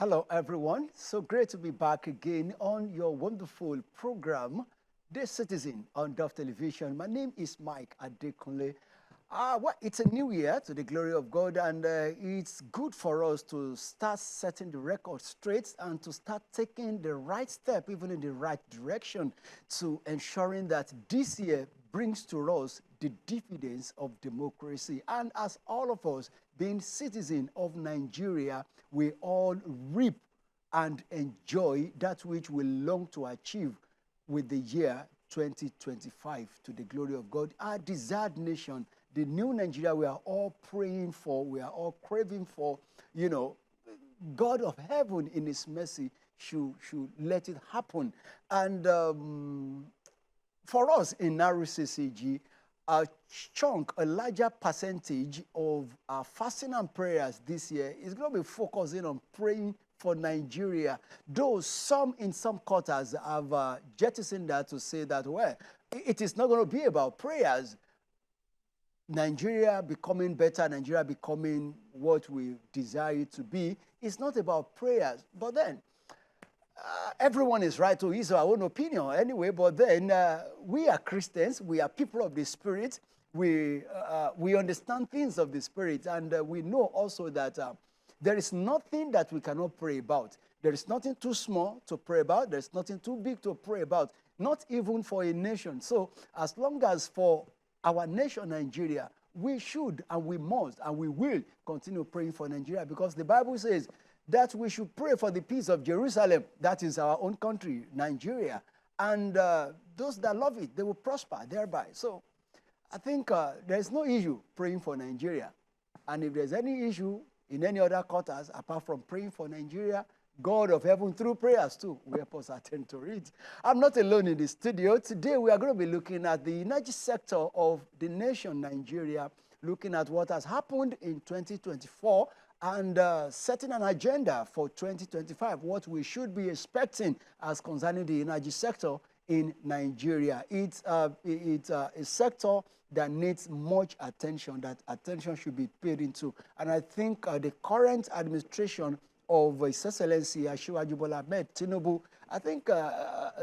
Hello, everyone. So great to be back again on your wonderful program, The Citizen on Dove Television. My name is Mike Adekunle. Well, it's a new year to the glory of God, and it's good for us to start setting the record straight and to start taking the right step, even in the right direction, to ensuring that this year brings to us the dividends of democracy. And as all of us, being citizens of Nigeria, we all reap and enjoy that which we long to achieve with the year 2025 to the glory of God. Our desired nation, the new Nigeria we are all praying for, we are all craving for, God of heaven in his mercy should let it happen. And for us in RCCG, a larger percentage of our fasting and prayers this year is going to be focusing on praying for Nigeria. Though some in some quarters have jettisoned that to say that, well, it is not going to be about prayers. Nigeria becoming better, Nigeria becoming what we desire it to be, it's not about prayers. But then, everyone is right to his or her own opinion anyway, but then we are Christians, we are people of the Spirit, we understand things of the Spirit, and we know also that there is nothing that we cannot pray about. There is nothing too small to pray about, there is nothing too big to pray about, not even for a nation. So as long as for our nation, Nigeria, we should and we must and we will continue praying for Nigeria, because the Bible says that we should pray for the peace of Jerusalem. That is our own country, Nigeria. And those that love it, they will prosper thereby. So I think there's no issue praying for Nigeria. And if there's any issue in any other quarters, apart from praying for Nigeria, God of heaven, through prayers too, we help us attend to it. I'm not alone in the studio. Today we are going to be looking at the energy sector of the nation, Nigeria, looking at what has happened in 2024, and setting an agenda for 2025, what we should be expecting as concerning the energy sector in Nigeria. It's a sector that needs much attention, that attention should be paid into. And I think the current administration of His Excellency Asiwaju Bola Ahmed Tinubu, I think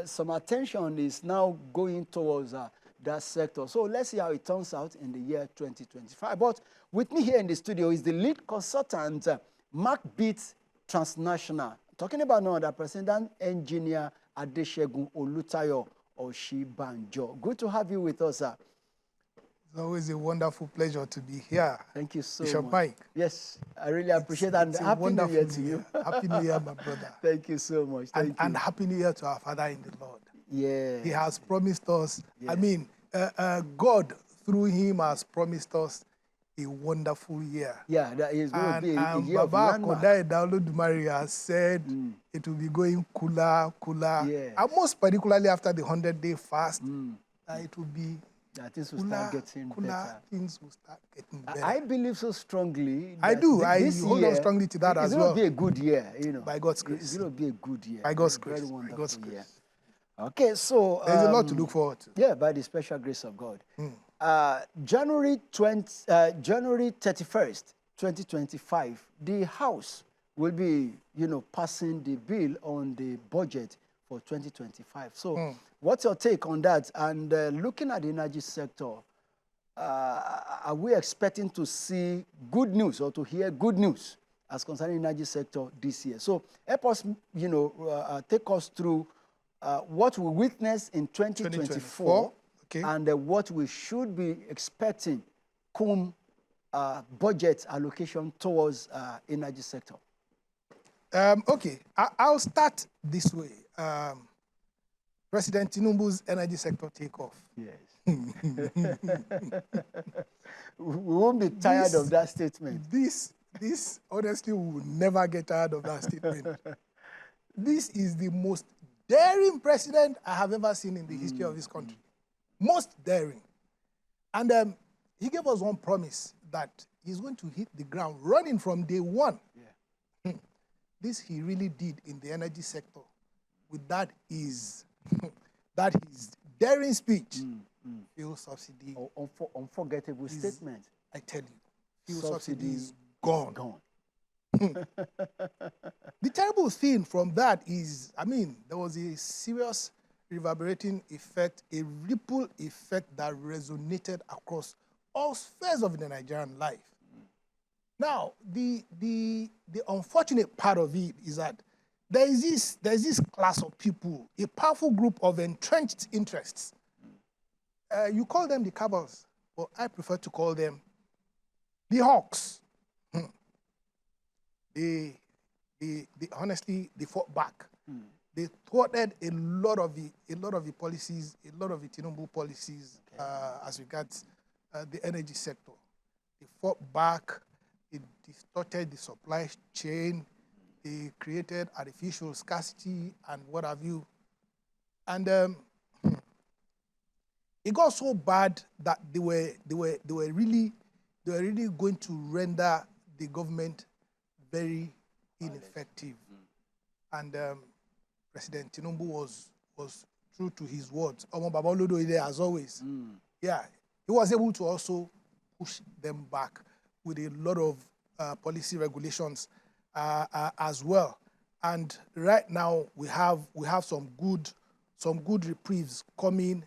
some attention is now going towards that sector. So let's see how it turns out in the year 2025. But with me here in the studio is the lead consultant, MaakBeat Transnational. Talking about no other person than engineer Adesegun Olutayo Osibanjo. Good to have you with us, sir. It's always a wonderful pleasure to be here. Thank you so Bishop much. Mike. Yes, I really appreciate it. And happy New Year to you. Happy New Year, my brother. Thank you so much. And Happy New Year to our Father in the Lord. Yeah. He has promised us, Yeah. I mean, God through him has promised us a wonderful year. Yeah, that is going to be a year Baba of landmark. Adeolu has said it will be going cooler. Yes. And most particularly after the 100-day fast, it will be things will start getting better. Things will start getting better. I believe so strongly. I do. I hold on year, strongly to that as well. It's going to be a good year, By God's grace. It's going to be a good year. By God's Very grace. wonderful By God's grace. year. Okay, so there's a lot to look forward to. Yeah, by the special grace of God. January 31st, 2025, the House will be, passing the bill on the budget for 2025. So, what's your take on that? And looking at the energy sector, are we expecting to see good news or to hear good news as concerning the energy sector this year? So, help us, take us through what we witnessed in 2024 okay. and what we should be expecting come budget allocation towards energy sector. Okay, I'll start this way. President Tinubu's energy sector takeoff. Yes. We won't be tired of that statement. This honestly, we will never get tired of that statement. This is the most daring president I have ever seen in the history of this country. Most daring. And he gave us one promise that he's going to hit the ground running from day one. Yeah. This he really did in the energy sector. With that is daring speech. Fuel subsidy. Unforgettable statement. I tell you, fuel subsidy is gone. The terrible thing from that is, I mean, there was a serious reverberating effect, a ripple effect that resonated across all spheres of the Nigerian life. Now, the unfortunate part of it is that there's this class of people, a powerful group of entrenched interests. You call them the cabals, but I prefer to call them the hawks. Honestly, they fought back. They thwarted a lot of the policies, a lot of the Tinubu policies as regards the energy sector. They fought back. They distorted the supply chain. They created artificial scarcity and what have you. And it got so bad that they were really going to render the government very ineffective. And President Tinubu was true to his words. Omo Baba Olodo there as always. Yeah, he was able to also push them back with a lot of policy regulations as well. And right now we have some good reprieves coming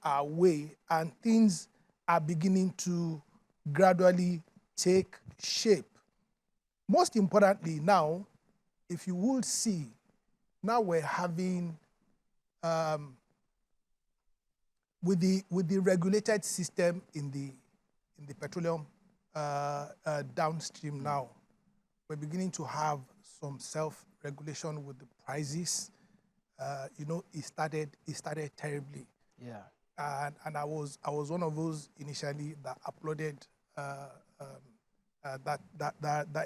our way, and things are beginning to gradually take shape. Most importantly now, if you would see, now we're having with the regulated system in the petroleum downstream now, we're beginning to have some self-regulation with the prices. It started terribly. Yeah. And I was one of those initially that applauded that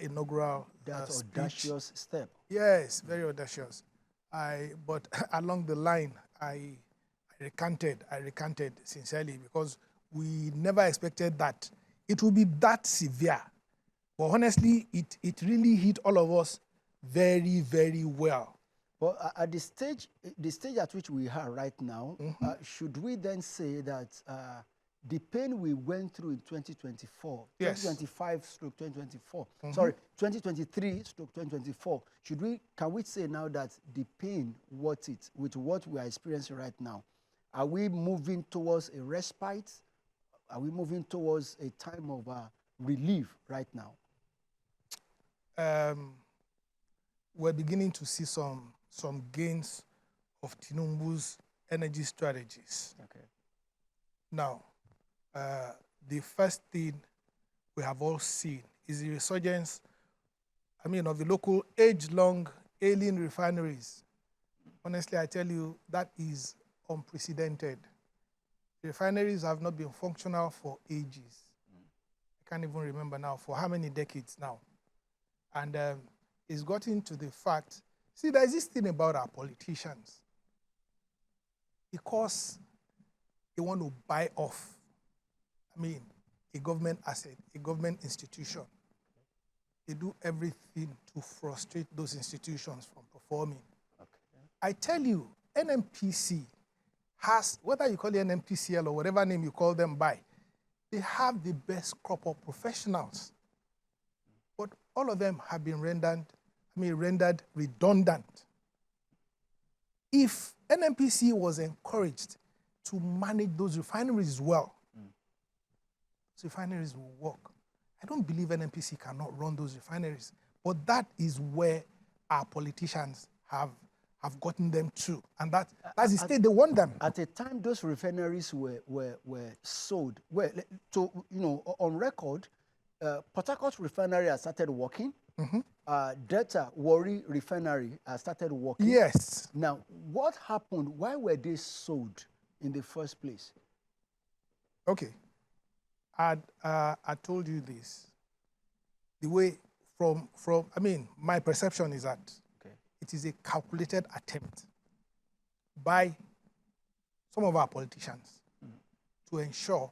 inaugural speech. Audacious step. Yes, very audacious. But along the line, I recanted sincerely, because we never expected that it would be that severe. But honestly, it really hit all of us very, very well. But at the stage at which we are right now, should we then say that the pain we went through in 2024, yes. 2025/2024, sorry, 2023/2024, can we say now that the pain worth it with what we are experiencing right now? Are we moving towards a respite? Are we moving towards a time of relief right now? We're beginning to see some gains of Tinubu's energy strategies. Okay. Now, the first thing we have all seen is the resurgence, of the local age-long ailing refineries. Honestly, I tell you, that is unprecedented. The refineries have not been functional for ages. I can't even remember now, for how many decades now. And it's gotten to the fact, see, there's this thing about our politicians. Because they want to buy off, a government asset, a government institution. They do everything to frustrate those institutions from performing. Okay. I tell you, NNPC has, whether you call it NNPCL or whatever name you call them by, they have the best crop of professionals. But all of them have been rendered redundant. If NNPC was encouraged to manage those refineries well, those refineries will work. I don't believe NNPC cannot run those refineries, but that is where our politicians have gotten them to, and that's the state they want them. At the time those refineries were sold, on record, Port Harcourt refinery has started working. Delta Warri refinery has started working. Yes. Now, what happened? Why were they sold in the first place? Okay. I told you this. The way my perception is that it is a calculated attempt by some of our politicians to ensure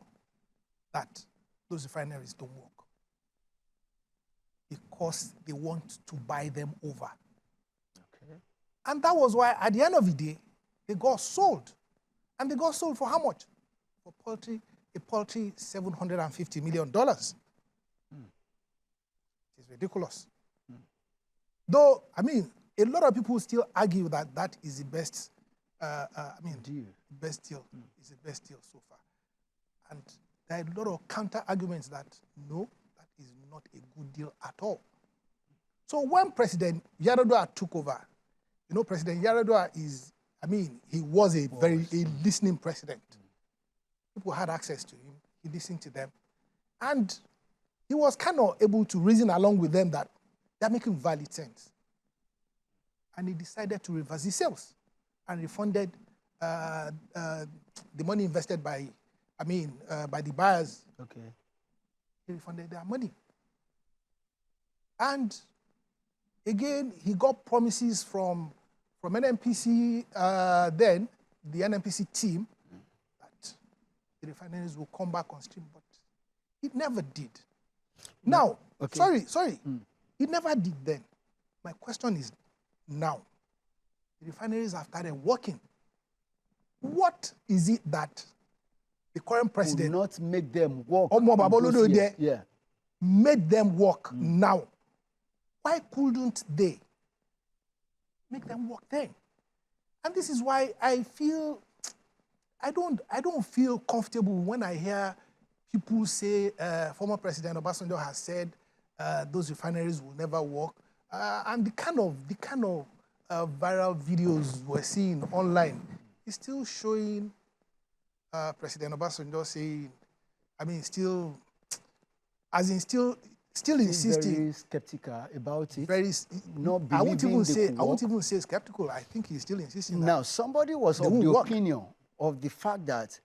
that those refineries don't work, because they want to buy them over. Okay. And that was why, at the end of the day, they got sold. And they got sold for how much? For a paltry $750 million. It's ridiculous. Though, I mean, a lot of people still argue that that is the best, deal. Best deal. Is the best deal so far. And there are a lot of counter arguments that no, that is not a good deal at all. So when President Yar'Adua took over, you know, President Yar'Adua is, I mean, he was a very listening president. People had access to him. He listened to them. And he was kind of able to reason along with them that they're making valid sense. And he decided to reverse the sales and refunded the money invested by, by the buyers. Okay. He refunded their money. And again, he got promises from NNPC then, the NNPC team, that the refineries will come back on stream, but it never did. Now, sorry, it never did then. My question is now, the refineries have started working. What is it that the current president will not make them work? Made them work now. Why couldn't they make them work then? And this is why I feel I don't feel comfortable when I hear people say former President Obasanjo has said those refineries will never work, and the kind of viral videos we're seeing online is still showing President Obasanjo saying, still insisting. Very skeptical about it. Not believing I won't even say skeptical. I think he's still insisting. Now, somebody was of the opinion of the fact that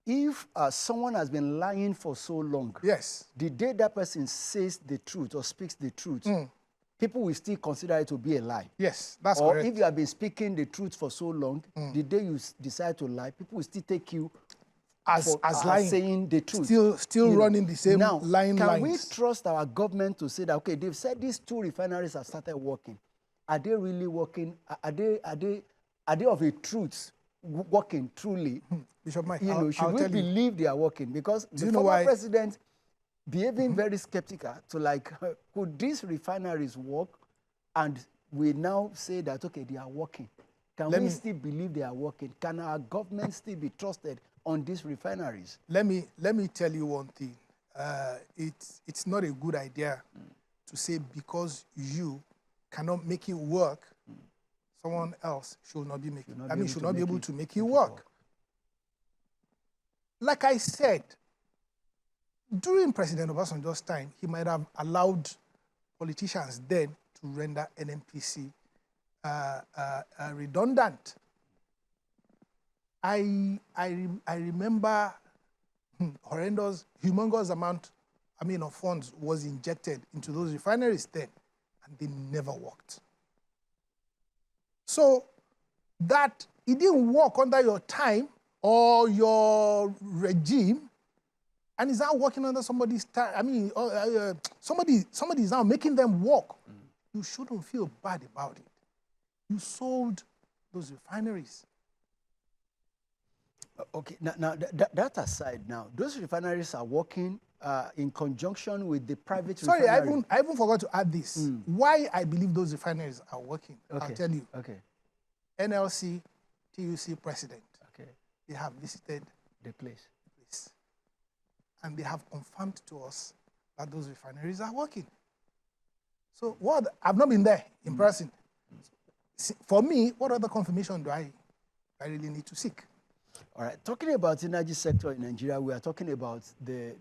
if someone has been lying for so long, yes, the day that person says the truth or speaks the truth, people will still consider it to be a lie. Yes, that's correct. correct. Or if you have been speaking the truth for so long, the day you decide to lie, people will still take you as lying, saying the truth. Still running the same lying lines. Can we trust our government to say that, okay, they've said these 2 refineries have started working. Are they really working? Are they of a truth working truly? Bishop Mike, should we believe they are working? Because the former president behaving very skeptical to could these refineries work? And we now say that, okay, they are working. Can we still believe they are working? Can our government still be trusted on these refineries? Let me tell you one thing. It's not a good idea to say because you cannot make it work, someone else should not be making. Should not be able to make it work. Like I said, during President Obasanjo's time, he might have allowed politicians then to render NNPC redundant. I remember humongous amount, of funds was injected into those refineries then, and they never worked. So that it didn't work under your time or your regime, and is now working under somebody's time. Somebody is now making them work. You shouldn't feel bad about it. You sold those refineries. Okay, now that aside, now those refineries are working in conjunction with the private refinery. Sorry, I even forgot to add this. Why I believe those refineries are working, okay. I'll tell you. Okay. NLC, TUC president, okay, they have visited the place. And they have confirmed to us that those refineries are working. So I've not been there in person. For me, what other confirmation do I really need to seek? All right. Talking about the energy sector in Nigeria, we are talking about the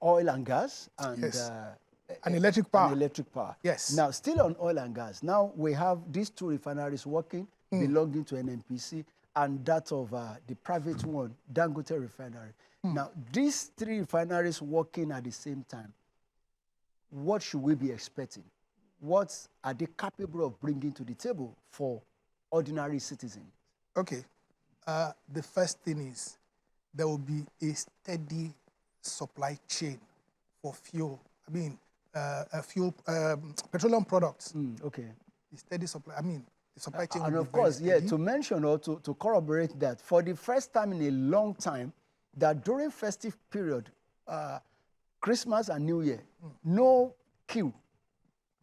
oil and gas and yes. And electric power. And electric power. Yes. Now, still on oil and gas. Now we have these 2 refineries working, belonging to NNPC, and that of the private one, Dangote Refinery. Now, these 3 refineries working at the same time, what should we be expecting? What are they capable of bringing to the table for ordinary citizens? Okay. The first thing is there will be a steady supply chain for fuel. Petroleum products. Okay. The steady supply. The supply chain. And of course, to mention or to corroborate that, for the first time in a long time, that during festive period, Christmas and New Year, no queue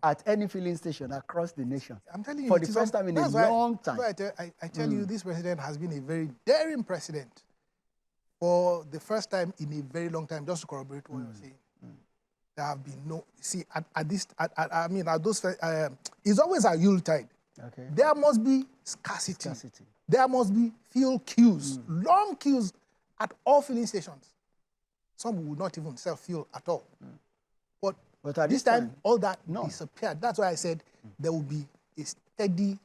at any filling station across the nation. I'm telling you, for the first time in a long time. That's why I tell you, this president has been a very daring president for the first time in a very long time, just to corroborate what you're saying. There have been no, see, at those, it's always a Yuletide. Okay. There must be scarcity. There must be fuel queues, long queues at all filling stations. Some will not even sell fuel at all. But at this time, all that disappeared. That's why I said there will be a steady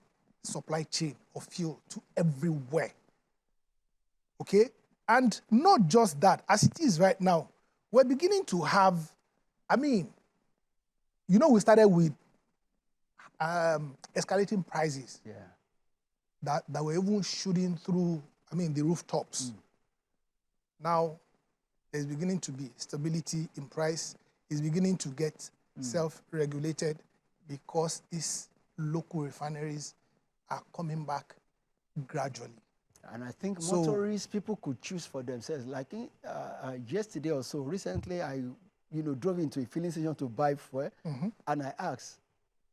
supply chain of fuel to everywhere. Okay? And not just that, as it is right now, we're beginning to have, we started with escalating prices that were even shooting through, the rooftops. Now, there's beginning to be stability in price. It's beginning to get self-regulated because these local refineries are coming back gradually. And I think motorists, people could choose for themselves. Like yesterday or so, recently, I drove into a filling station to buy fuel, and I asked,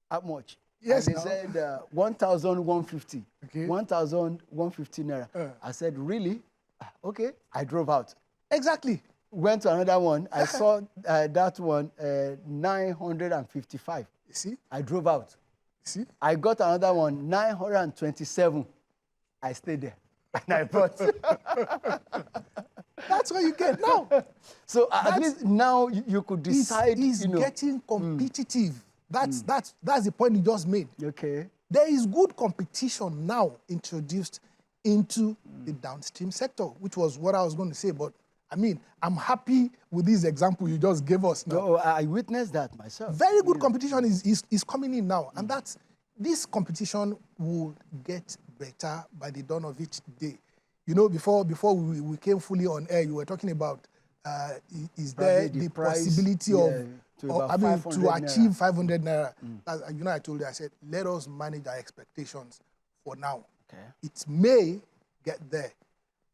how much? Yes, and they said 1,150. Okay. 1,150 naira. I said, really? Okay. I drove out. Exactly. Went to another one. I saw that one, 955. You see? I drove out. You see? I got another one, 927. I stayed there. And I bought. That's what you get now. So at least now you could decide. It's getting competitive. That's the point you just made. Okay. There is good competition now introduced into the downstream sector, which was what I was going to say. But I'm happy with this example you just gave us now. No, I witnessed that myself. Very good competition is coming in now, and this competition will get better by the dawn of each day. Before we came fully on air, you were talking about is there the possibility to achieve 500 naira. I told you, I said, let us manage our expectations for now. Okay. It may get there,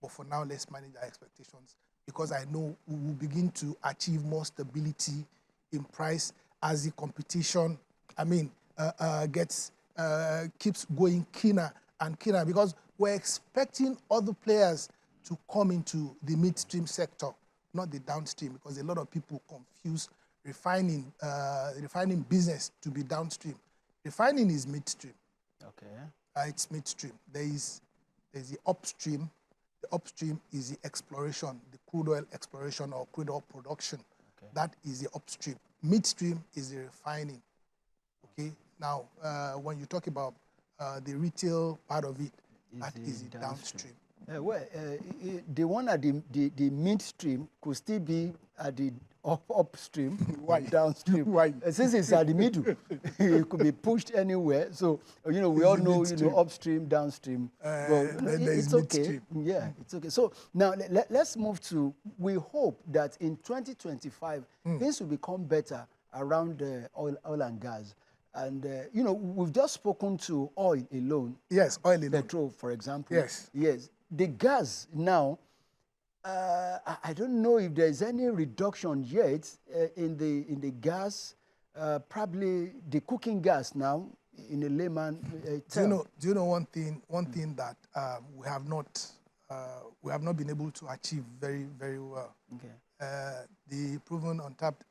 but for now, let's manage our expectations, because I know we will begin to achieve more stability in price as the competition, keeps going keener and keener, because we're expecting other players to come into the midstream sector, not the downstream, because a lot of people confuse refining business to be downstream. Refining is midstream. Okay. It's midstream. There's the upstream. The upstream is the exploration, the crude oil exploration or crude oil production. Okay. That is the upstream. Midstream is the refining. Okay. Now, when you talk about the retail part of it, that is the downstream. The one at the midstream could still be at the upstream. Why? Downstream. Why? Since it's at the middle, it could be pushed anywhere. So, we all know, upstream, downstream. It's okay. Yeah, it's okay. So now let's move to, we hope that in 2025, things will become better around oil and gas. And, we've just spoken to oil alone. Yes, oil alone. Petrol, for example. Yes. Yes. The gas now, I don't know if there's any reduction yet in the gas, probably the cooking gas now, in a layman term. Do you know one thing that we have not been able to achieve very, very well? Okay. The proven untapped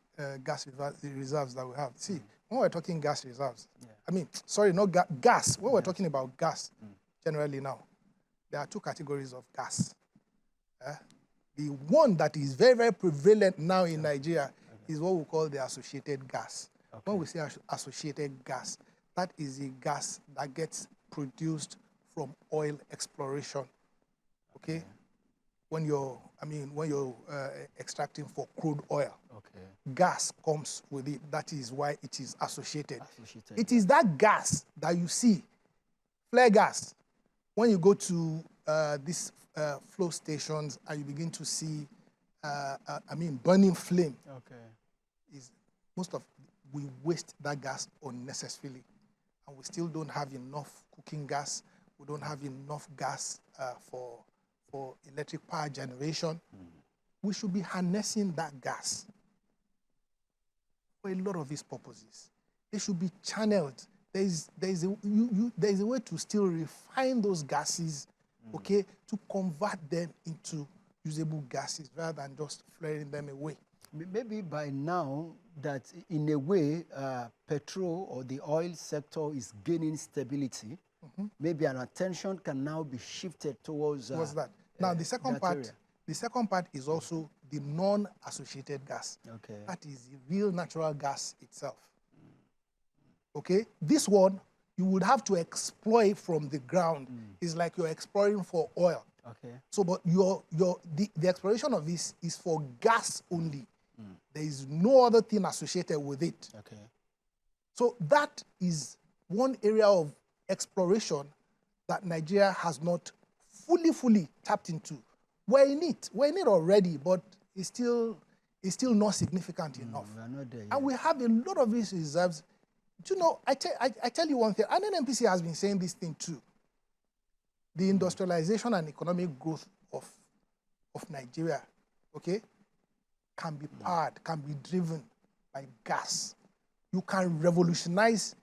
gas reserves that we have. See, when we're talking gas reserves, not gas. When we're talking about gas, generally now, there are two categories of gas. The one that is very, very prevalent now in Nigeria is what we call the associated gas. Okay. When we say associated gas, that is the gas that gets produced from oil exploration. Okay? When you're extracting for crude oil, gas comes with it. That is why it is associated. It is that gas that you see, flare gas. When you go to these flow stations and you begin to see, burning flame. Okay. We waste that gas unnecessarily, and we still don't have enough cooking gas. We don't have enough gas for electric power generation. We should be harnessing that gas for a lot of these purposes. they should be channeled. There's a way to still refine those gases, okay, to convert them into usable gases rather than just flaring them away. Maybe by now that in a way petrol or the oil sector is gaining stability, maybe an attention can now be shifted towards What's that? Now the second part, is also the non-associated gas. Okay. That is the real natural gas itself. Okay, this one you would have to exploit from the ground. It's like you're exploring for oil. Okay. So, but the exploration of this is for gas only. There is no other thing associated with it. Okay. So that is one area of exploration that Nigeria has not fully tapped into. We're in it already, but it's still not significant enough. We are not there yet. And we have a lot of these reserves. Do you know, I tell you one thing, and NNPC has been saying this thing too. The industrialization and economic growth of Nigeria, okay, can be powered, can be driven by gas. You can revolutionize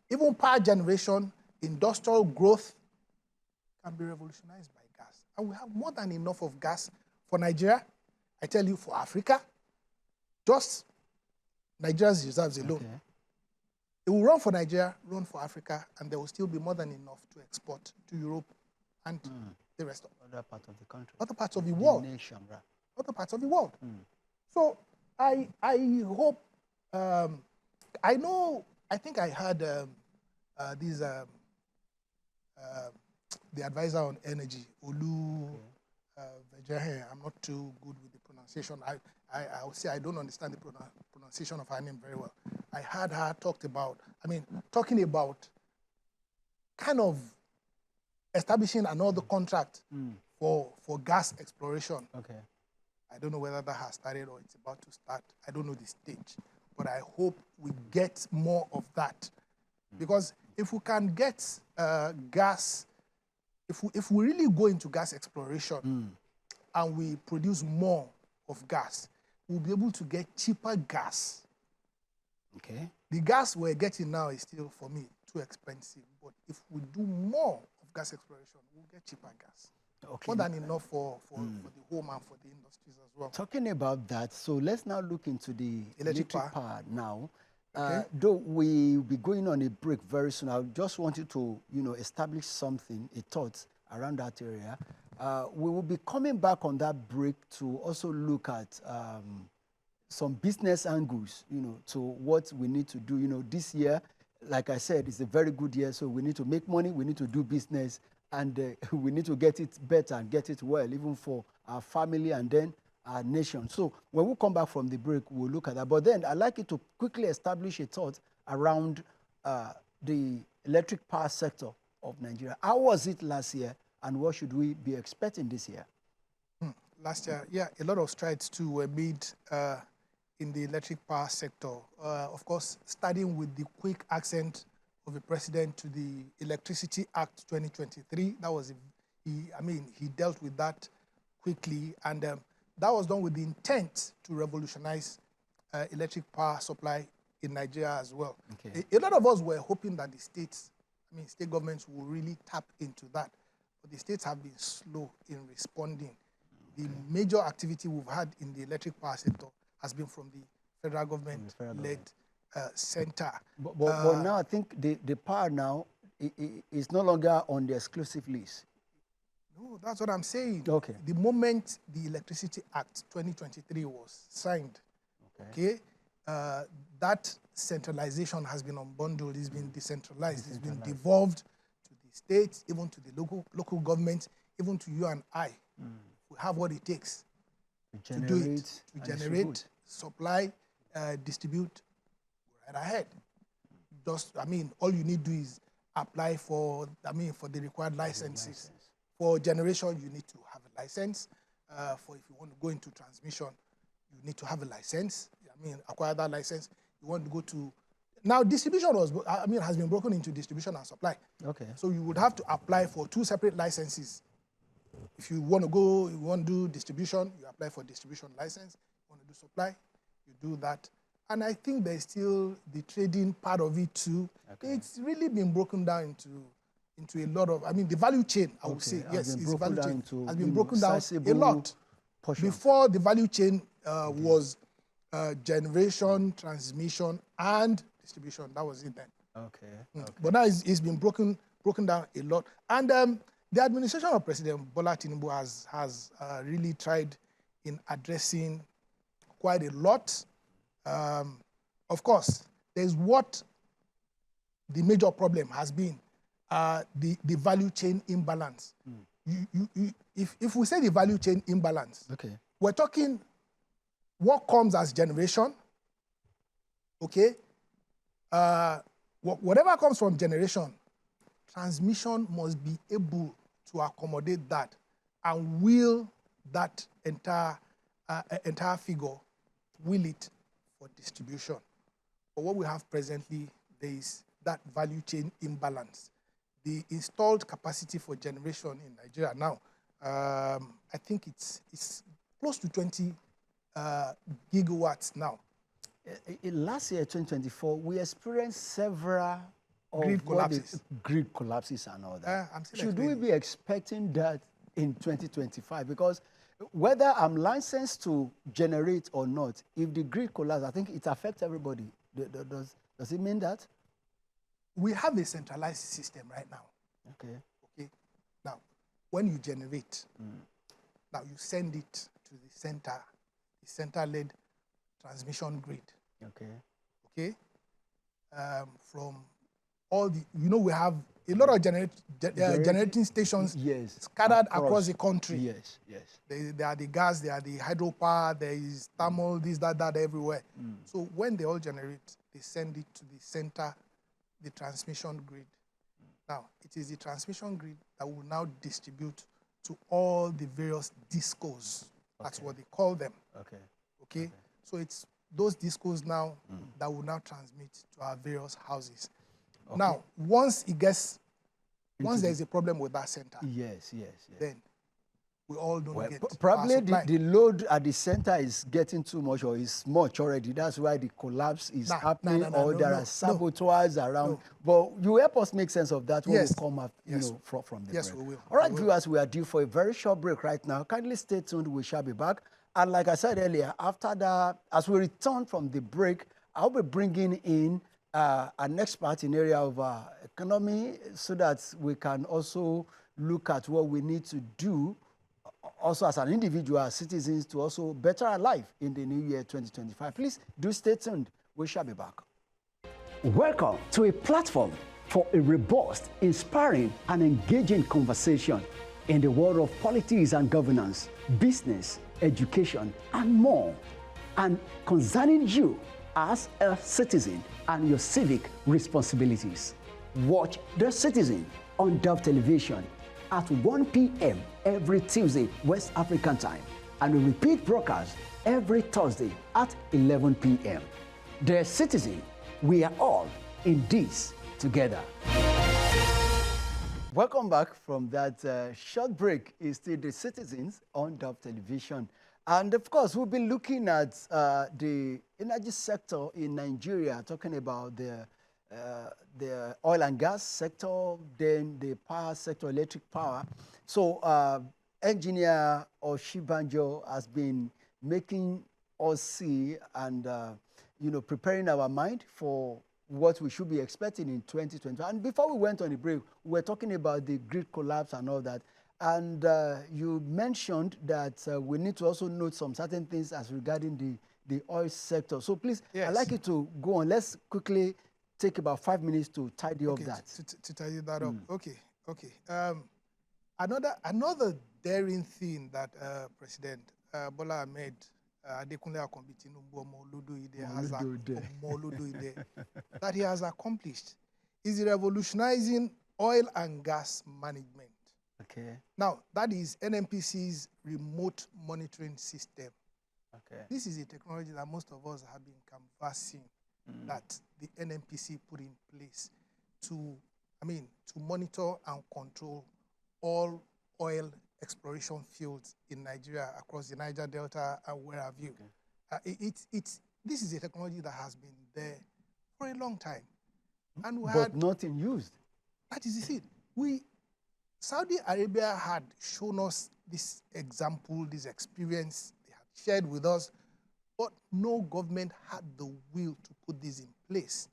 even power generation, industrial growth can be revolutionized by gas. And we have more than enough of gas for Nigeria. I tell you, for Africa, just Nigeria's reserves alone. Okay. It will run for Nigeria, run for Africa, and there will still be more than enough to export to Europe and the rest of other parts of the country. Other parts of the world. Nation, right? Other parts of the world. So I hope, I think I heard the advisor on energy, Olutayo. I'm not too good with the pronunciation. I would say I don't understand the pronunciation of her name very well. I heard her talking about kind of establishing another contract for gas exploration. Okay. I don't know whether that has started or it's about to start. I don't know the stage. But I hope we get more of that. Because if we can get gas, if we really go into gas exploration and we produce more of gas, we'll be able to get cheaper gas. Okay. The gas we're getting now is still, for me, too expensive. But if we do more of gas exploration, we'll get cheaper gas. Okay. More than enough for the home and for the industries as well. Talking about that, so let's now look into the electric power now. Okay. Though we'll be going on a break very soon, I just want you to, establish something, a thought around that area. We will be coming back on that break to also look at some business angles, to what we need to do. This year, like I said, it's a very good year, so we need to make money, we need to do business, and we need to get it better and get it well, even for our family and then our nation. So when we come back from the break, we'll look at that. But then I'd like you to quickly establish a thought around the electric power sector of Nigeria. How was it last year, and what should we be expecting this year? Last year, yeah, a lot of strides too were made in the electric power sector. Of course, starting with the quick accent of the president to the Electricity Act 2023. That was, he dealt with that quickly, and that was done with the intent to revolutionize electric power supply in Nigeria as well. Okay. A lot of us were hoping that the state governments will really tap into that, but the states have been slow in responding. The major activity we've had in the electric power sector has been from the federal government-led center. But now I think the power now is no longer on the exclusive list. No, that's what I'm saying. Okay. The moment the Electricity Act 2023 was signed, okay, that centralization has been unbundled, it's been decentralized, it's been devolved to the states, even to the local government, even to you and I. We have what it takes to do it, to generate, supply, distribute, right ahead. Just, all you need to do is apply for, for the required licenses. For generation, you need to have a license. For if you want to go into transmission, you need to have a license. Acquire that license. You want to go to... Now, distribution has been broken into distribution and supply. Okay. So you would have to apply for 2 separate licenses. If you want to do distribution, you apply for distribution license. You want to do supply, you do that And I think there's still the trading part of it too. Okay. It's really been broken down into a lot of, I mean, the value chain, I would say, yes, it's value chain. Has been broken down a lot. Portion. Before, the value chain was generation, transmission, and distribution. That was it then. Okay. But now it's been broken down a lot. And the administration of President Bola Tinubu has really tried in addressing quite a lot. Of course, there's what the major problem has been, the value chain imbalance. If we say the value chain imbalance, okay, we're talking what comes as generation, okay? Whatever comes from generation, transmission must be able to accommodate that and will that entire figure, will it for distribution. But what we have presently, there is that value chain imbalance. The installed capacity for generation in Nigeria now, I think it's close to 20 gigawatts now. Last year, 2024, we experienced several grid collapses and all that. Should we be expecting that in 2025? Because whether I'm licensed to generate or not, if the grid collapses, I think it affects everybody. Does it mean that? We have a centralized system right now. Okay. Now, when you generate, now you send it to the center-led transmission grid. Okay. From all the, we have a lot of generating stations scattered across the country. Yes. There are the gas, there are the hydropower, there is thermal, this, that, everywhere. So when they all generate, they send it to the center, the transmission grid. Now, it is the transmission grid that will now distribute to all the various discos. That's what they call them. Okay. So it's those discos now that will now transmit to our various houses. Now, once there's a problem with that center, then we all don't get probably the load at the center is getting too much or is much already. That's why the collapse is happening, or there are saboteurs around. But you help us make sense of that when we come up from the break. We will. All right, viewers, we are due for a very short break right now. Kindly stay tuned. We shall be back. And like I said earlier, after that, as we return from the break, I'll be bringing in an expert in area of economy so that we can also look at what we need to do also as an individual, as citizens, to also better our life in the new year 2025. Please do stay tuned. We shall be back. Welcome to a platform for a robust, inspiring, and engaging conversation in the world of politics and governance, business, education, and more, and concerning you as a citizen and your civic responsibilities. Watch The Citizen on Dove Television at 1 p.m. every Tuesday, West African time, and we repeat broadcast every Thursday at 11 p.m. The Citizen, we are all in this together. Welcome back from that short break. It's still The Citizens on Dove Television. And of course, we'll be looking at the energy sector in Nigeria, talking about the oil and gas sector, then the power sector, electric power. So Engineer Osibanjo has been making us see and, preparing our mind for what we should be expecting in 2020. And before we went on the break, we were talking about the grid collapse and all that. And you mentioned that we need to also note some certain things as regarding the oil sector. So please, I'd like you to go on. Let's quickly take about 5 minutes to tidy up that. To tidy that up. Okay. Another daring thing that President Bola Ahmed Adekunle Akombi Tinubu that he has accomplished is revolutionizing oil and gas management. Okay. Now, that is NNPC's remote monitoring system. Okay. This is a technology that most of us have been canvassing that the NNPC put in place to monitor and control all oil exploration fields in Nigeria, across the Niger Delta and where have you. Okay. this is a technology that has been there for a long time. And we But not in use. that is it. Saudi Arabia had shown us this example, this experience, they had shared with us, but no government had the will to put this in place.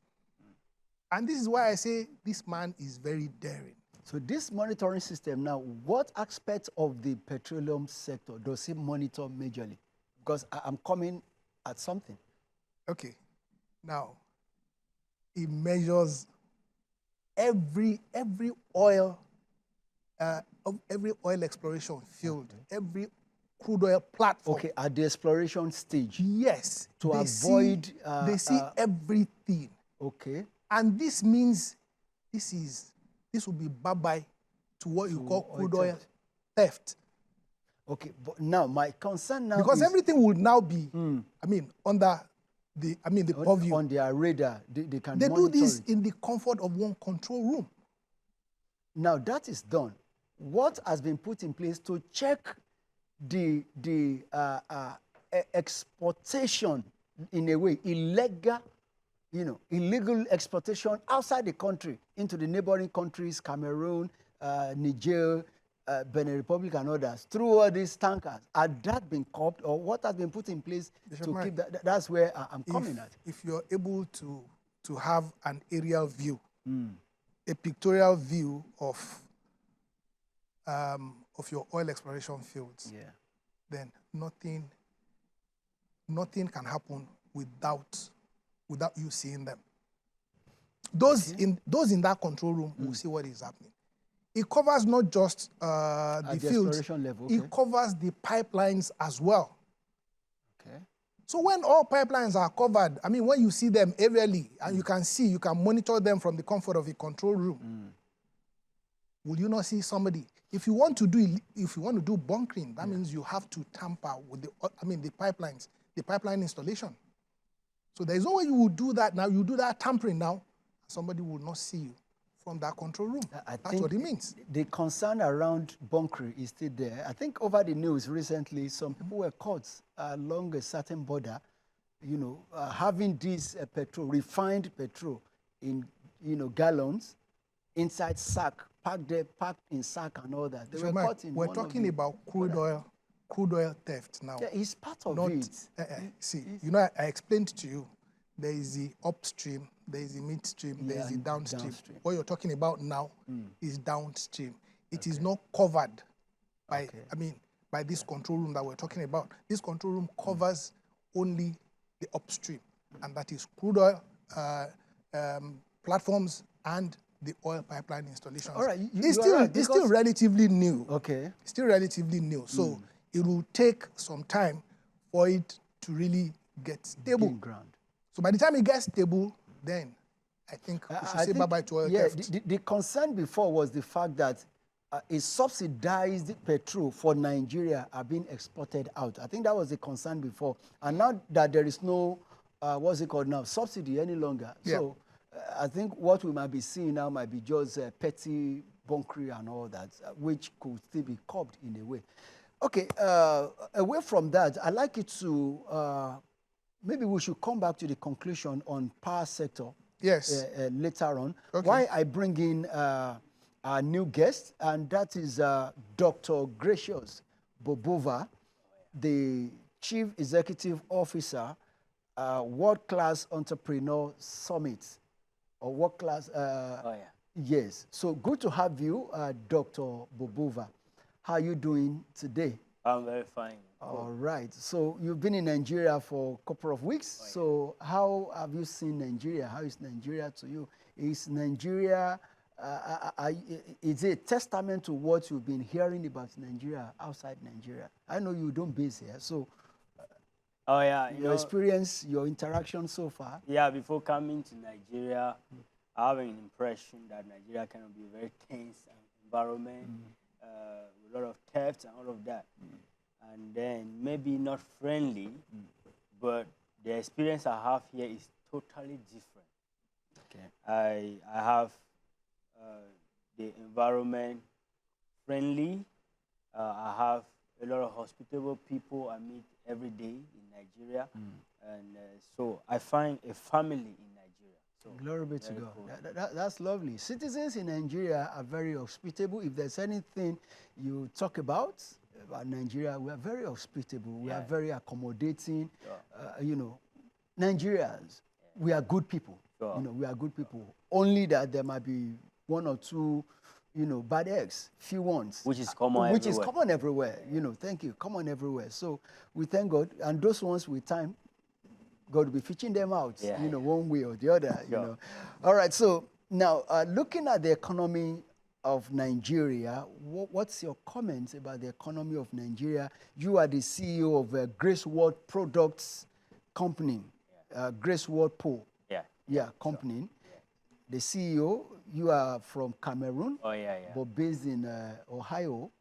And this is why I say this man is very daring. So this monitoring system now, what aspect of the petroleum sector does it monitor majorly? Because I'm coming at something. Okay. Now, it measures every oil every oil exploration field, every crude oil platform. Okay, at the exploration stage. Yes. To avoid... they see everything. Okay. And this means this will be bye-bye to what you call crude oil theft. Okay, but now my concern now because is, everything will now be, under the purview. On their radar, they can They monitor do this it. in the comfort of one control room. Now that is done. What has been put in place to check the exportation, in a way, illegal exportation outside the country into the neighboring countries, Cameroon, Niger, Benin Republic and others, through all these tankers? Had that been copped, or what has been put in place to keep that? That's where I'm coming at. If you're able to have an aerial view, a pictorial view of your oil exploration fields, then nothing can happen without you seeing them. Those in that control room will see what is happening. It covers not just the fields, exploration level, it covers the pipelines as well. Okay. So when all pipelines are covered, when you see them aerially and you can monitor them from the comfort of a control room, will you not see somebody? If you want to do bunkering, that means you have to tamper with the pipelines, the pipeline installation. So there is no way you will do that now. You do that tampering now, somebody will not see you from that control room. That's what it means. The concern around bunkering is still there. I think over the news recently, some people were caught along a certain border, having this refined petrol in, gallons inside sack, packed in sack and all that. They were caught in We're talking about crude oil theft now. Yeah, it's part of it. I explained to you, there is the upstream, there is the midstream, there is the downstream. What you're talking about now is downstream. It is not covered by, by this control room that we're talking about. This control room covers only the upstream, and that is crude oil platforms and the oil pipeline installations. All right, it's still relatively new. Okay. It's still relatively new. So it will take some time for it to really get stable. Ground. So by the time it gets stable, then I think we should say bye-bye to oil theft. The concern before was the fact that a subsidized petrol for Nigeria are being exported out. I think that was the concern before. And now that there is no, what's it called now, subsidy any longer. Yeah. So I think what we might be seeing now might be just petty bunkering and all that, which could still be curbed in a way. Okay, away from that, I'd like you to, maybe we should come back to the conclusion on power sector. Yes. Later on. Okay. Why I bring in our new guest, and that is Dr. Gracious Bobova, the Chief Executive Officer, World Class Entrepreneur Summit, or World Class. Yes. So good to have you, Dr. Bobova. How are you doing today? I'm very fine. All right. So you've been in Nigeria for a couple of weeks. So how have you seen Nigeria? How is Nigeria to you? Is Nigeria, is it a testament to what you've been hearing about Nigeria outside Nigeria? I know you don't base here. So your experience, your interaction so far? Yeah, before coming to Nigeria, I have an impression that Nigeria can be a very tense environment, with a lot of theft and all of that. And then maybe not friendly, but the experience I have here is totally different. Okay. I have the environment friendly. I have a lot of hospitable people. I meet every day in Nigeria. And so I find a family in Nigeria. So Glory be to very God. cool. That's lovely. Citizens in Nigeria are very hospitable. If there's anything you talk about Nigeria, we are very hospitable. We are very accommodating. You know, Nigerians, we are good people. You know, we are good people. Only that there might be one or two, you know, bad eggs, few ones. Which is common everywhere. Which is common everywhere. You know, thank you. Common everywhere. So we thank God. And those ones with time, God will be fishing them out, you know, one way or the other, you know. All right, so now looking at the economy of Nigeria, what's your comments about the economy of Nigeria? You are the CEO of Grace World Products Company, Grace World Po, company. The CEO, you are from Cameroon, but based in Ohio,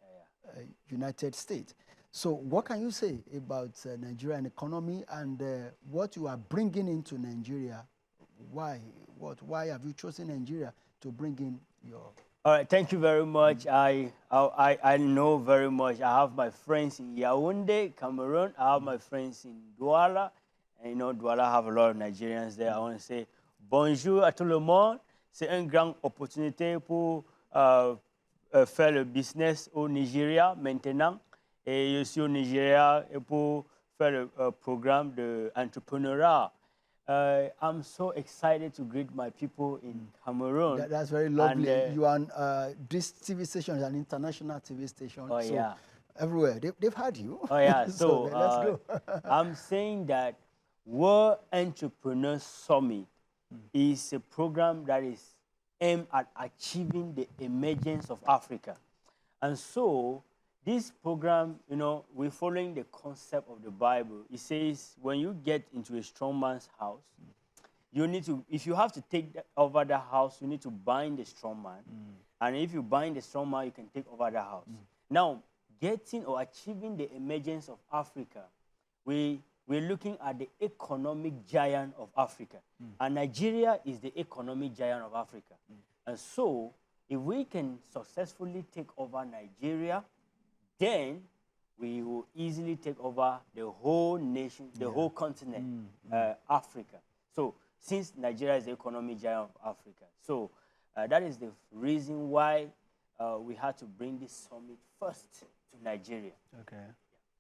United States. So what can you say about Nigerian economy and what you are bringing into Nigeria? Why? Why have you chosen Nigeria to bring in your... All right, thank you very much. I know very much. I have my friends in Yaoundé, Cameroon. I have my friends in Douala. And you know, Douala have a lot of Nigerians there. I want to say bonjour à tout le monde. C'est une grande opportunité pour faire le business au Nigeria maintenant. Et je suis au Nigeria pour faire le programme d'entrepreneuriat. I'm so excited to greet my people in Cameroon. That's very lovely. And, you are on this TV station is an international TV station. Oh, so yeah. Everywhere. They've had you. Oh, yeah. So let's go. I'm saying that World Entrepreneur Summit is a program that is aimed at achieving the emergence of Africa. And so this program, you know, we're following the concept of the Bible. It says when you get into a strong man's house, you need to, if you have to take over the house, you need to bind the strong man. And if you bind the strong man, you can take over the house. Now, getting or achieving the emergence of Africa, we're looking at the economic giant of Africa. And Nigeria is the economic giant of Africa. And so, if we can successfully take over Nigeria, then we will easily take over the whole nation, the whole continent, Africa. So, since Nigeria is the economic giant of Africa, so that is the reason why we had to bring this summit first to Nigeria. Okay.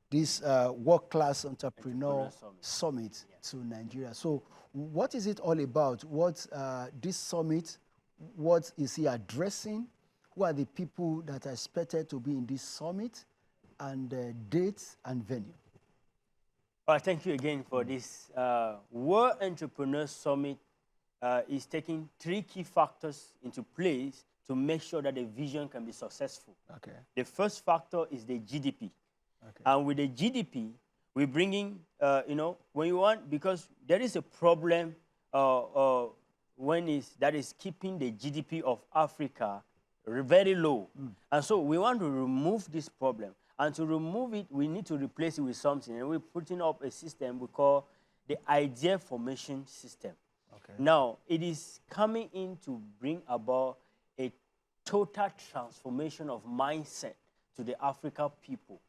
This world-class entrepreneur summit to Nigeria. So, what is it all about? What this summit? What is he addressing? Who are the people that are expected to be in this summit, and dates and venue? Thank you again for this. World Entrepreneur Summit is taking 3 key factors into place to make sure that the vision can be successful. Okay. The first factor is the GDP. Okay. And with the GDP, we're bringing, you know, when you want, because there is a problem that is keeping the GDP of Africa very low. And so we want to remove this problem. And to remove it, we need to replace it with something. And we're putting up a system we call the idea formation system. Okay. Now, it is coming in to bring about a total transformation of mindset to the African people.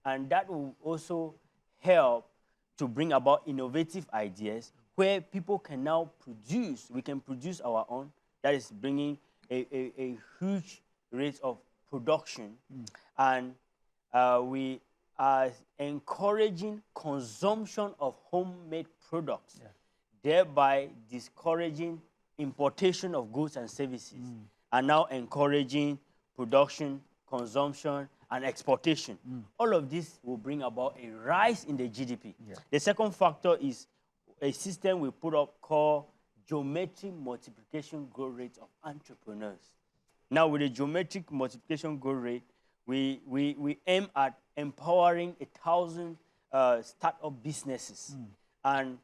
And that will also help to bring about innovative ideas where people can now produce, we can produce our own. That is bringing a huge rate of production. And we are encouraging consumption of homemade products, thereby discouraging importation of goods and services, and now encouraging production, consumption, and exportation. All of this will bring about a rise in the GDP. The second factor is a system we put up called geometric multiplication growth rate of entrepreneurs. Now, with the geometric multiplication growth rate, we aim at empowering 1,000 startup businesses. And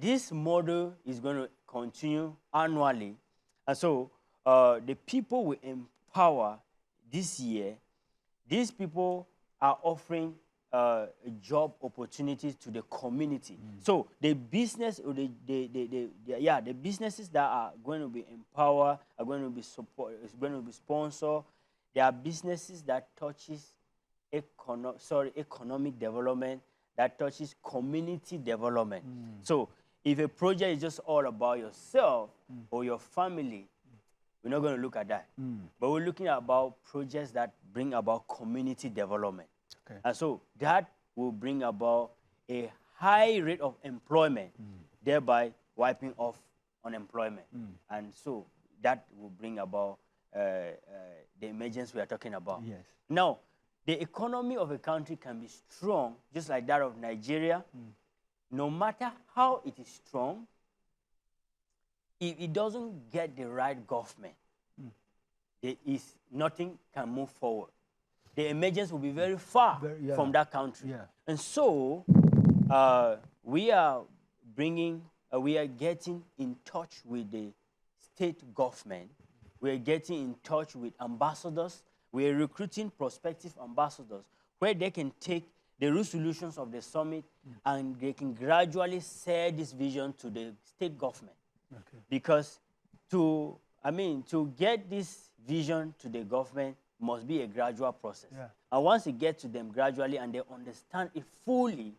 this model is going to continue annually. And so the people we empower this year, these people are offering job opportunities to the community. So the business, or the businesses that are going to be empowered are going to be support, is going to be sponsored. There are businesses that touches economic development that touches community development. So if a project is just all about yourself or your family, we're not going to look at that. But we're looking at about projects that bring about community development. Okay. And so that will bring about a high rate of employment, thereby wiping off unemployment. And so that will bring about the emergence we are talking about. Yes. Now, the economy of a country can be strong, just like that of Nigeria, no matter how it is strong. If it doesn't get the right government, nothing can move forward. The emergence will be very far from that country. Yeah. And so we are getting in touch with the state government. We are getting in touch with ambassadors. We are recruiting prospective ambassadors where they can take the resolutions of the summit and they can gradually sell this vision to the state government. Okay. Because to get this vision to the government must be a gradual process. Yeah. And once you get to them gradually and they understand it fully,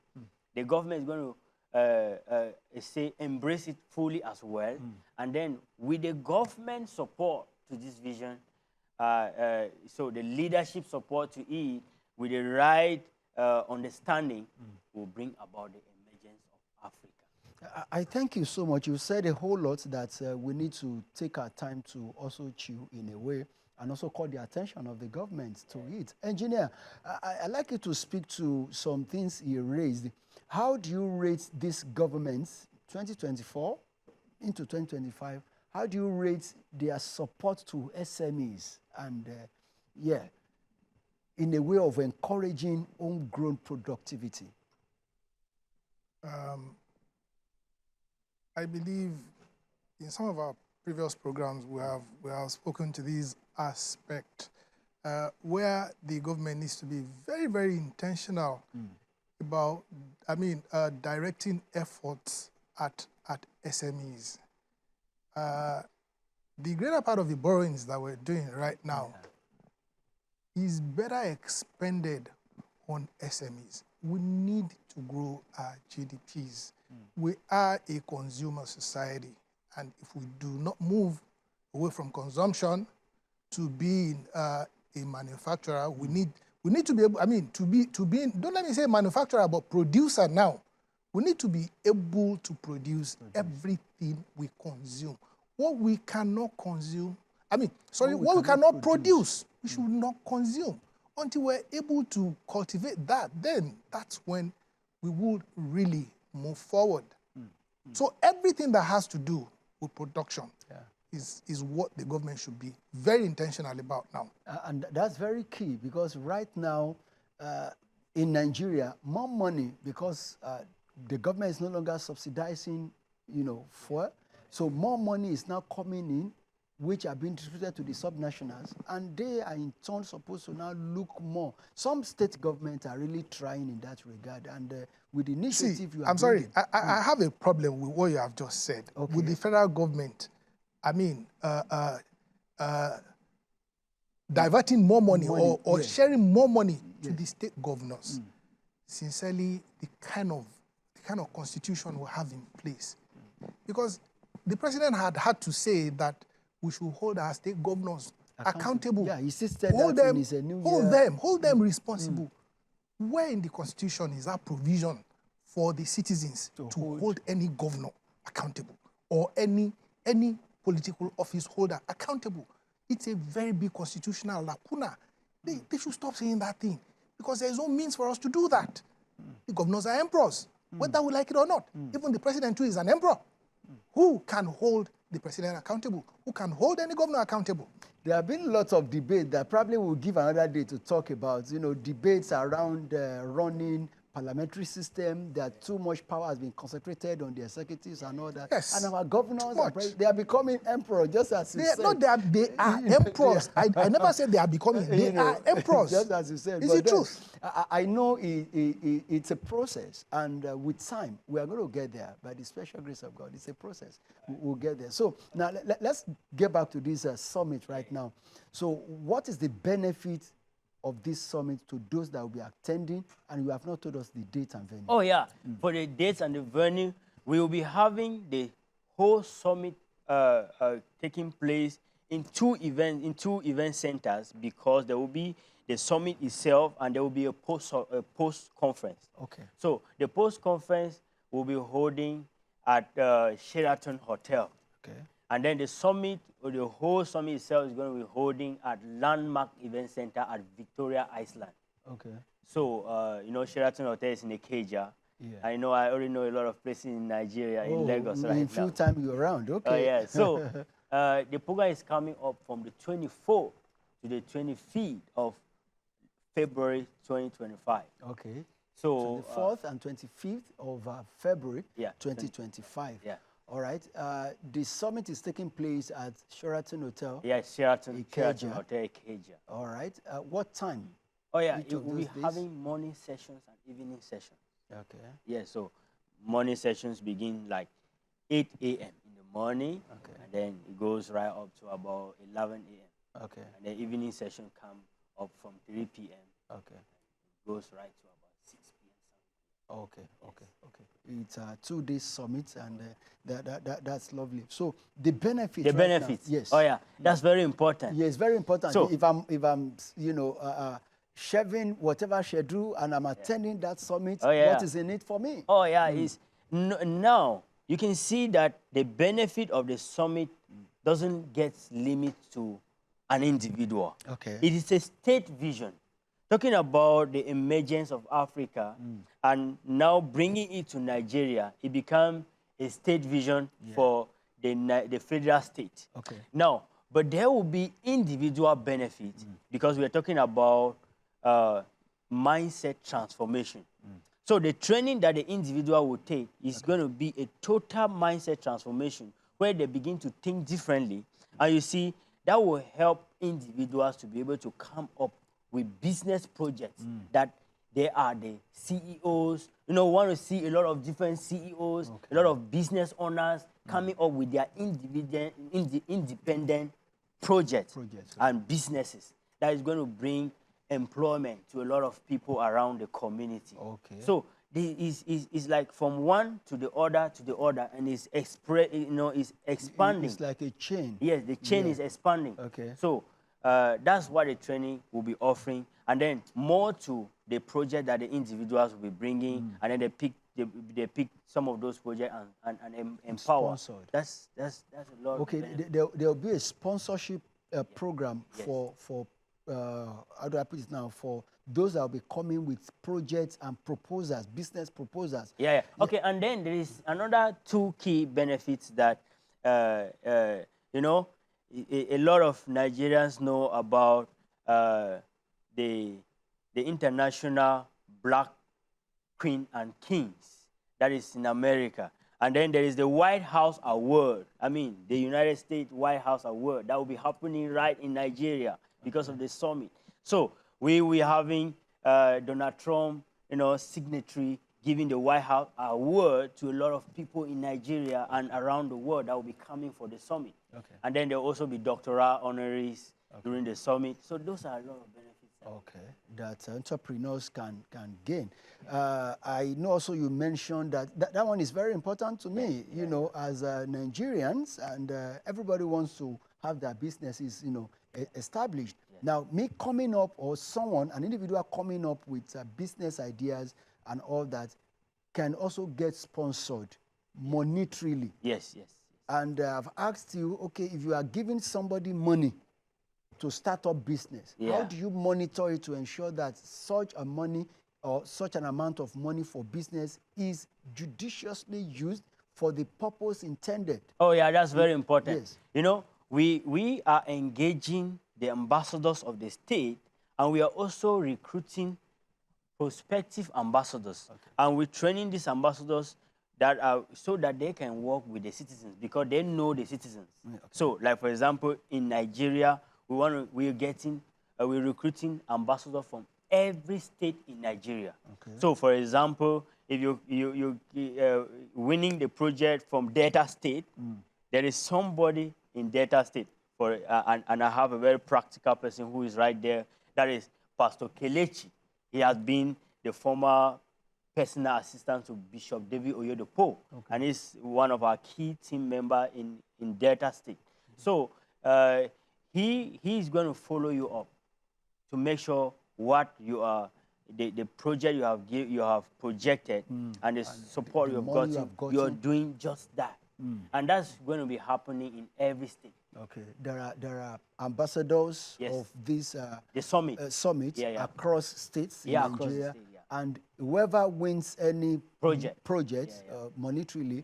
the government is going to embrace it fully as well. And then with the government support to this vision, so the leadership support to it, with the right understanding, will bring about the emergence of Africa. I thank you so much. You said a whole lot that we need to take our time to also chew in a way and also call the attention of the government to it. Engineer, I'd like you to speak to some things you raised. How do you rate this government, 2024 into 2025, how do you rate their support to SMEs and, in a way of encouraging homegrown productivity? I believe in some of our previous programs we have spoken to these aspects where the government needs to be very, very intentional about, directing efforts at SMEs. The greater part of the borrowings that we're doing right now is better expended on SMEs. We need to grow our GDPs. We are a consumer society, and if we do not move away from consumption to being a manufacturer, we need to be able, don't let me say manufacturer, but producer now. We need to be able to produce everything we consume. What we cannot consume, what we cannot produce, we should not consume. Until we're able to cultivate that, then that's when we will really move forward. So everything that has to do with production is what the government should be very intentional about now. And that's very key, because right now in Nigeria, more money, because the government is no longer subsidizing, fuel, so more money is now coming in, which are being distributed to the subnationals, and they are in turn supposed to now look more. Some state governments are really trying in that regard, and with the initiative you are bringing, I have a problem with what you have just said. Okay. With the federal government, diverting more money or sharing more money to the state governors. Sincerely, the kind of constitution we have in place. Because the president had to say that we should hold our state governors accountable. Yeah, he said that in his new year. Hold them responsible. Where in the Constitution is that provision for the citizens to hold any governor accountable or any political office holder accountable? It's a very big constitutional lacuna. They should stop saying that thing, because there is no means for us to do that. The governors are emperors, whether we like it or not. Even the president too is an emperor. Who can hold the president accountable? Who can hold any governor accountable? There have been lots of debate that probably we'll give another day to talk about, debates around running parliamentary system, that too much power has been concentrated on the executives and all that. Yes. And our governors, they are becoming emperor, just as you said. No, they are emperors. I never said they are becoming. They are emperors. Just as you said. It's the truth. I know it's a process, and with time, we are going to get there. By the special grace of God, it's a process. We'll get there. So now let's get back to this summit right now. So what is the benefit of this summit to those that will be attending, and you have not told us the date and venue. Oh, yeah. For the dates and the venue, we will be having the whole summit taking place in two event centers, because there will be the summit itself and there will be a post conference. Okay. So the post conference will be holding at Sheraton Hotel. Okay. And then the summit, or the whole summit itself, is going to be holding at Landmark Event Center at Victoria Island. Okay. So, you know, Sheraton Hotel is in Ikeja. Yeah. I already know a lot of places in Nigeria, in Lagos right in now. few time you're around, okay. Oh, yeah. So, the program is coming up from the 24th to the 25th of February 2025. Okay. So, 24th and 25th of February 2025. Yeah. All right. The summit is taking place at Sheraton Hotel. Yeah, Sheraton Ikeja. Hotel, Ikeja. All right. What time? Oh, yeah. Each It of will be those days? having morning sessions and evening sessions. Okay. Yeah, so morning sessions begin like 8 a.m. in the morning. Okay. And then it goes right up to about 11 a.m. Okay. And the evening session come up from 3 p.m. Okay. It goes right to about 6 p.m. Okay. Okay. Okay. It's a 2-day summit, and that's lovely. So the benefits. The right now- benefits. Yes. Oh, yeah. That's very important. Yeah, it's very important. So- if I'm you know shaving whatever schedule and I'm attending that summit, Oh, yeah. what is in it for me? Oh, yeah. Now, you can see that the benefit of the summit doesn't get limited to an individual. Okay. It is a state vision. Talking about the emergence of Africa and now bringing it to Nigeria, it becomes a state vision for the federal state. Okay. Now, but there will be individual benefits because we are talking about mindset transformation. So the training that the individual will take is going to be a total mindset transformation where they begin to think differently. And you see, that will help individuals to be able to come up with business projects that they are the CEOs. You know, want to see a lot of different CEOs, a lot of business owners coming up with their independent projects and businesses that is going to bring employment to a lot of people around the community. Okay. So it's like from one to the other, and it's it's expanding. It's like a chain. Yes, the chain is expanding. Okay. So that's what the training will be offering, and then more to the project that the individuals will be bringing, and then they pick some of those projects and empower. Sponsored. That's a lot. Okay, of benefit. there'll be a sponsorship program for how do I put it now, for those that will be coming with projects and proposals, business proposals. Yeah. Okay, and then there is another two key benefits that you know, a lot of Nigerians know about the International Black Queen and Kings that is in America. And then there is the White House Award. I mean, the United States White House Award that will be happening right in Nigeria because of the summit. So we're having Donald Trump, signatory giving the White House Award to a lot of people in Nigeria and around the world that will be coming for the summit. Okay. And then there will also be doctoral honorees during the summit. So those are a lot of benefits. Okay, that entrepreneurs can gain. I know also you mentioned that one is very important to me, you know, as Nigerians, and everybody wants to have their businesses, established. Yes. Now, me coming up, or an individual coming up with business ideas and all that, can also get sponsored monetarily. Yes. And I've asked you, okay, if you are giving somebody money to start up business, how do you monitor it to ensure that such a money or such an amount of money for business is judiciously used for the purpose intended? Oh, yeah, that's very important. Yes. You know, we are engaging the ambassadors of the state, and we are also recruiting prospective ambassadors. Okay. And we're training these ambassadors so that they can work with the citizens, because they know the citizens. Okay. So, like, for example, in Nigeria, we're recruiting ambassadors from every state in Nigeria. Okay. So, for example, if you're winning the project from Delta State, there is somebody in Delta State, and I have a very practical person who is right there. That is, Pastor Kelechi. He has been the former personal assistant to Bishop David Oyedepo, and he's one of our key team members in Delta State. So he's going to follow you up to make sure what you are, the project you have projected and the support you've gotten, you're doing just that. And that's going to be happening in every state. Okay, there are ambassadors of this the summit across states in Nigeria, and whoever wins any project monetarily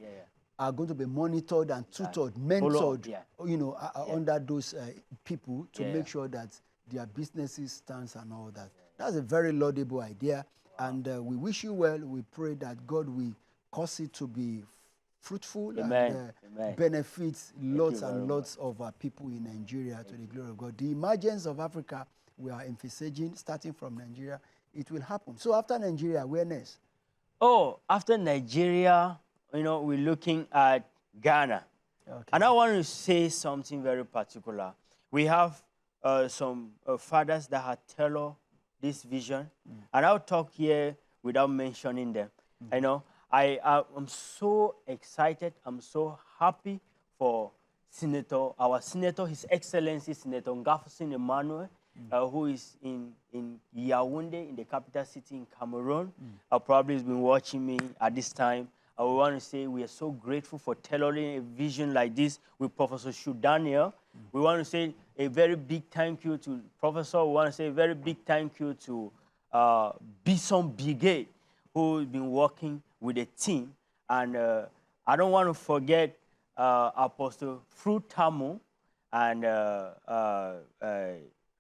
are going to be monitored and tutored, mentored, you know, under those people to make sure that their businesses stands and all that. That's a very laudable idea, and we wish you well. We pray that God will cause it to be fruitful and benefits lots and lots of people in Nigeria to the glory of God. The emergence of Africa, we are envisaging, starting from Nigeria, it will happen. So after Nigeria, where next? Oh, after Nigeria, you know, we're looking at Ghana. And I want to say something very particular. We have some fathers that have tailored this vision, and I'll talk here without mentioning them. You know, I'm so excited. I'm so happy for our Senator, His Excellency Senator Ngafusin Emmanuel, who is in Yaoundé, in the capital city in Cameroon. Probably has been watching me at this time. I want to say we are so grateful for tailoring a vision like this with Professor Shu Daniel. We want to say a very big thank you to Professor. We want to say a very big thank you to Bison Brigade, who's been working with a team. And I don't want to forget Apostle Frutamu and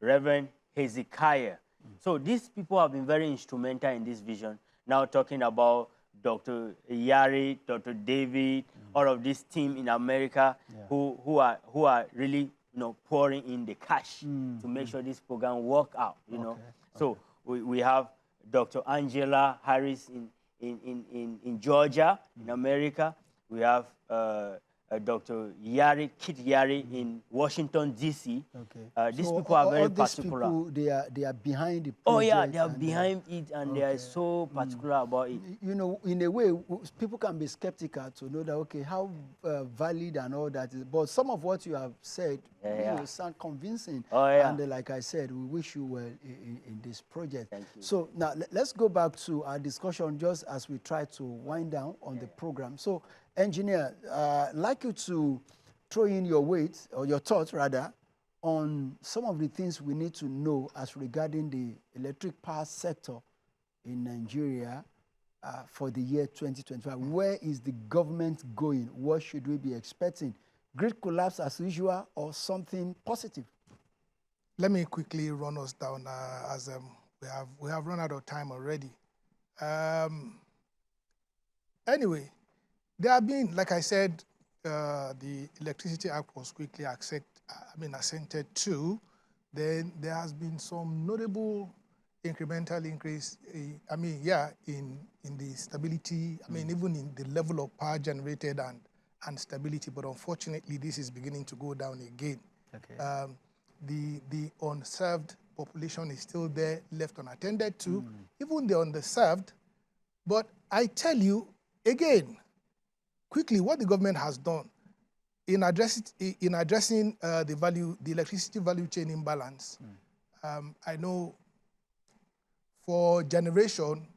Reverend Hezekiah. So these people have been very instrumental in this vision. Now talking about Dr. Yari, Dr. David, all of this team in America who are really, you know, pouring in the cash to make sure this program work out, you know. So we have Dr. Angela Harris in Georgia, in America. We have Dr. Kit Yari in Washington, D.C. These so people are very particular. People, they are behind the project. Oh, yeah, they are behind it, and they are so particular about it. You know, in a way, people can be skeptical to know that, okay, how valid and all that is. But some of what you have said you know, sound convincing. And like I said, we wish you well in this project. Thank you. So now, let's go back to our discussion just as we try to wind down on the program. So, Engineer, I'd like you to throw in your weight, or your thoughts rather, on some of the things we need to know as regarding the electric power sector in Nigeria for the year 2025. Where is the government going? What should we be expecting? Grid collapse as usual or something positive? Let me quickly run us down as we have run out of time already. Anyway, there have been, like I said, the Electricity Act was quickly assented to. Then there has been some notable incremental increase, in the stability, even in the level of power generated and stability, but unfortunately this is beginning to go down again. The unserved population is still there, left unattended to, even the underserved. But I tell you, again, quickly, what the government has done in addressing the electricity value chain imbalance, I know for generation,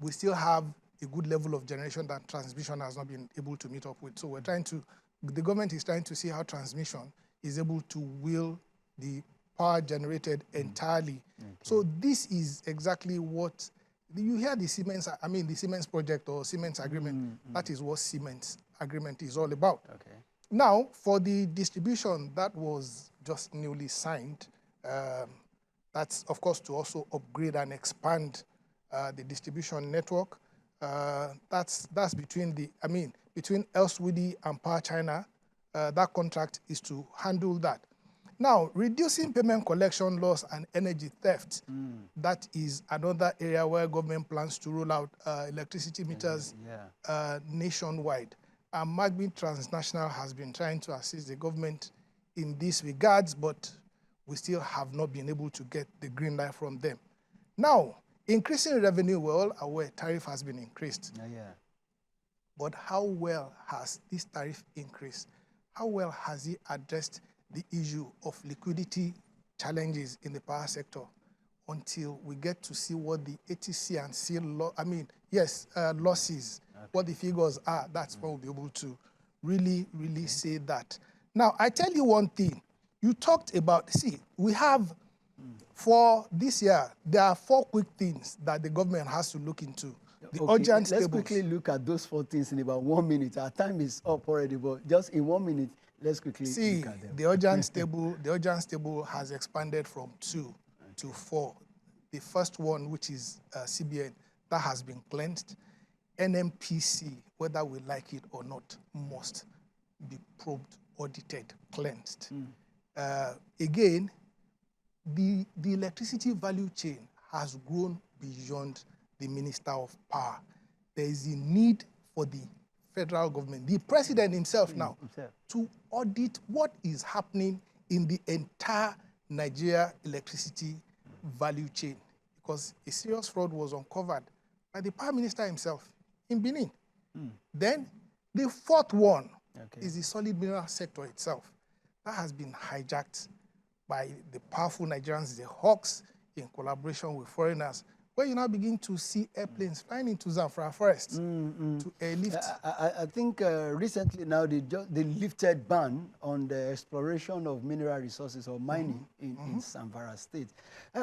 we still have a good level of generation that transmission has not been able to meet up with. So the government is trying to see how transmission is able to wheel the power generated entirely. So this is exactly what you hear the Siemens project or Siemens agreement. That is what Siemens agreement is all about. Now, for the distribution that was just newly signed, that's of course to also upgrade and expand the distribution network. That's between between Elsewidi and Power China. That contract is to handle that. Now, reducing payment collection loss and energy theft, that is another area where government plans to roll out electricity meters nationwide. And MaakBeat Transnational has been trying to assist the government in these regards, but we still have not been able to get the green light from them. Now, increasing revenue, we're all aware tariff has been increased. Yeah. But how well has this tariff increase? How well has it addressed the issue of liquidity challenges in the power sector until we get to see what the ATC and C losses, what the figures are? That's when we'll be able to really say that. Now, I tell you one thing. You talked about, we have, for this year, there are 4 quick things that the government has to look into. The urgent let's stables. quickly look at those 4 things in about 1 minute. Our time is up already, but just in 1 minute, let's quickly look at them. The urgent stable has expanded from 2 to 4. The first one, which is CBN, that has been cleansed. NMPC, whether we like it or not, must be probed, audited, cleansed. Again, the electricity value chain has grown beyond the Minister of Power. There is a need for the federal government, the president himself now, to audit what is happening in the entire Nigeria electricity value chain, because a serious fraud was uncovered by the Prime Minister himself in Benin. Then the 4th one is the solid mineral sector itself. That has been hijacked by the powerful Nigerians, the hawks, in collaboration with foreigners, where you now begin to see airplanes flying into Zamfara Forest to airlift. I think recently now they lifted ban on the exploration of mineral resources or mining in Zamfara State.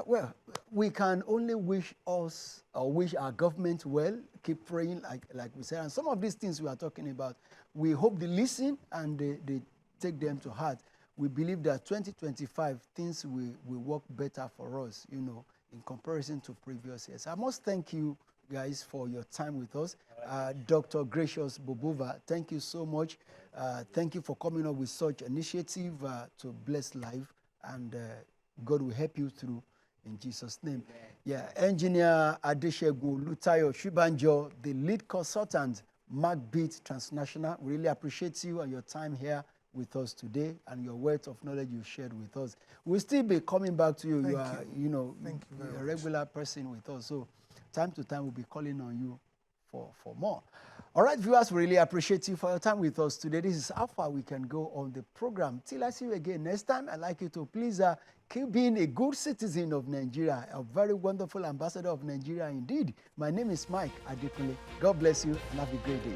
Well, we can only wish our government well, keep praying like we said. And some of these things we are talking about, we hope they listen and they take them to heart. We believe that 2025 things will work better for us, you know, in comparison to previous years. I must thank you guys for your time with us. Dr. Gracious Bobova, thank you so much. Thank you for coming up with such initiative to bless life, and God will help you through in Jesus' name. Yeah, Engineer Adesegun, Olutayo, Osibanjo, the lead consultant, MaakBeat Transnational. We really appreciate you and your time here with us today and your words of knowledge you shared with us. We'll still be coming back to you. You are a regular person with us. So time to time we'll be calling on you for more. All right, viewers, we really appreciate you for your time with us today. This is how far we can go on the program. Till I see you again next time, I'd like you to please keep being a good citizen of Nigeria, a very wonderful ambassador of Nigeria indeed. My name is Mike Adekunle. God bless you and have a great day.